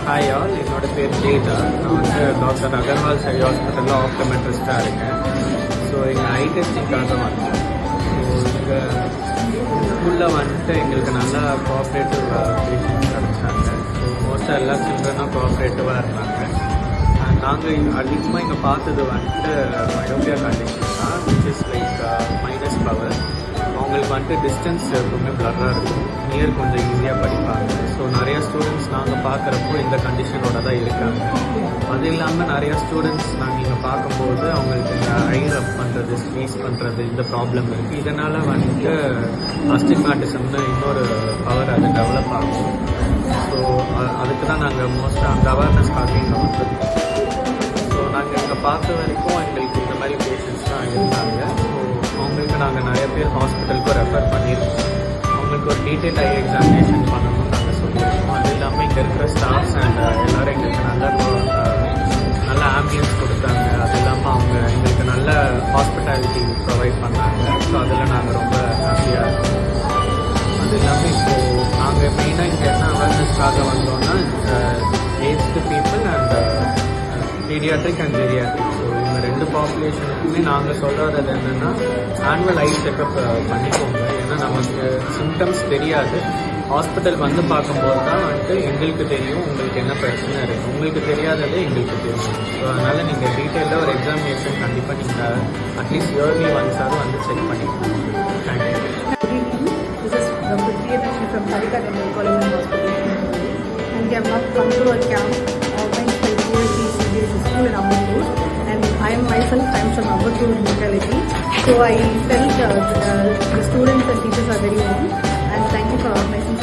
Hi all, என்னோட பேர் ஜெய்தா. நான் வந்து டாக்டர் அகர்வால் சை ஹாஸ்பிட்டலில் ஆப்டமெட்ரிஸ்டாக இருக்கேன். ஸோ எங்கள் ஐ டெஸ்டிங்காக வந்தோம். ஸோ எங்கள் ஸ்கூலில் வந்துட்டு எங்களுக்கு நல்லா கோஆப்ரேட்டிவ் பேஷண்ட்ஸ் கிடச்சாங்க. ஸோ மோஸ்ட்டாக எல்லா சில்ட்ரனும் கோஆப்ரேட்டிவாக இருந்தாங்க. நாங்கள் அதிகமாக இங்கே பார்த்தது வந்துட்டு மயோபியா கண்டிஷன் தான், which is like minus power. அவங்களுக்கு வந்துட்டு டிஸ்டன்ஸ் எப்பவுமே ப்ளர்ராக இருக்கும், நியர் கொஞ்சம் ஈஸியாக படிப்பாங்க. ஸோ நிறையா ஸ்டூடெண்ட்ஸ் நாங்கள் பார்க்குறப்போ இந்த கண்டிஷனோட தான் இருக்காங்க. அது இல்லாமல் நிறையா ஸ்டூடெண்ட்ஸ் நாங்கள் இங்கே பார்க்கும்போது அவங்களுக்கு இந்த ஐ ரப் பண்ணுறது, ஸ்க்வீஸ் பண்ணுறது, இந்த ப்ராப்ளம் இருக்குது. இதனால் வந்துட்டு அஸ்டிக்மேட்டிசம்னு இன்னொரு பவர் அது டெவலப் ஆகும். ஸோ அதுக்கு தான் நாங்கள் மோஸ்ட்டாக அந்த அவேர்னஸ்க்காக இங்கே வந்துருக்கோம். ஸோ நாங்கள் இங்கே பார்த்த வரைக்கும் எங்களுக்கு இந்த மாதிரி பேஷண்ட்ஸ்லாம் இருந்தாங்க. ஸோ அவங்களுக்கு நாங்கள் நிறைய பேர் ஹாஸ்பிட்டலுக்கும் ரெஃபர் பண்ணியிருக்கோம். அவங்களுக்கு ஒரு டீட்டெயில் ஐ எக்ஸாமினேஷன் பண்ணணும்னு நாங்கள் சொல்லியிருக்கோம். அது இல்லாமல் இங்கே இருக்கிற ஸ்டாஃப்ஸ் அண்ட் எல்லோரும் எங்களுக்கு நல்ல ஆம்பியன்ஸ் கொடுத்தாங்க. அது இல்லாமல் அவங்க எங்களுக்கு நல்ல ஹாஸ்பிட்டாலிட்டி ப்ரொவைட் பண்ணாங்க. ஸோ அதில் நாங்கள் ரொம்ப ஹாப்பியாக இருக்கோம். அது இல்லாமல் இப்போது நாங்கள் மெயினாக இங்கே என்ன அவேர்னஸ்க்காக வந்தோம்னா aged people and paediatric and geriatric. So இந்த ரெண்டு பாப்புலேஷனுக்குமே நாங்கள் சொல்கிறது என்னென்னா ஆனுவல் ஐ செக்கப் பண்ணிக்கோங்க. ஏன்னா நமக்கு சிம்டம்ஸ் தெரியாது, ஹாஸ்பிட்டல் வந்து பார்க்கும்போது தான் வந்துட்டு எங்களுக்கு தெரியும் உங்களுக்கு என்ன பிரச்சனை இருக்குது. உங்களுக்கு தெரியாததே எங்களுக்கு தெரியும். ஸோ அதனால் நீங்கள் டீட்டெயிலாக ஒரு எக்ஸாமினேஷன் கண்டிப்பாக நீங்கள் அட்லீஸ்ட் இயர்லி ஒன்ஸாவது வந்து செக் பண்ணிக்கோங்க. Thank you. From Sarika Dental College and Hospital, and we have not come to a camp organized by CBSE school in Ambattur, and I am from Ambattur locality, so I felt the students and teachers are very warm, and thank you for organizing